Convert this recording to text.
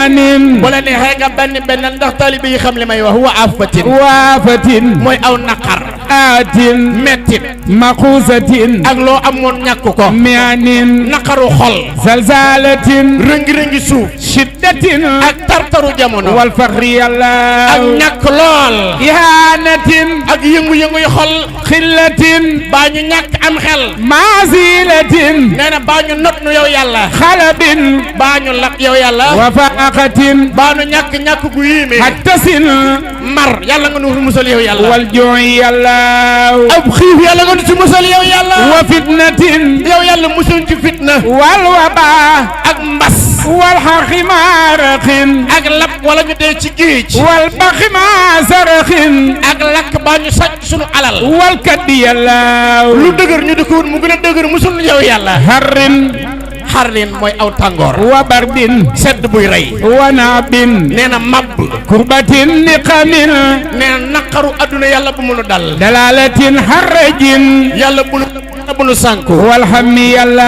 wala neexee nga benn ndax taalibe yi xam li may wax wa afatin mooy aw naqar mettit maqusatin ak loo amoon ñàkk ko mianin naqaru xol zalzalatin rëngi-rëngi suuf shiddatin ak tartaru jamono wal fakhri yàlla ak ñàkk lool ihanatin ak yëngu-yëngu yu xol xillatin baa ñu ñàkk am xel mazilatin nee na baa ñu not nu yow yàlla xalabin baa ñu laq yow yàlla wa faqatin baa nu ñàkk gu yéeme hattasin mar yàlla nga nu musal yow yàlla wal ju'i yàlla ab xiif yàlla nga nu ci musal yow yàlla wa fitnatin yow yàlla musal ci fitna wal waba ak mbas wal xaximaaraxin ak lap wala ñu dee ci géej wal baximaasaaraxin ak lakk baa ñu sàcc sunu alal wal kaddi yàlla lu dëgër ñu di ko wut mu gën a dëgër musul yow yàlla xarrin mooy aw tàngoor wa bardin sedd buy rey wa naabin nee na mabb kurbatin niqamin nee na naqaru adduna yàlla bu mu nu dal dalalatin harajin yàlla bu nu sànku walhammi yàlla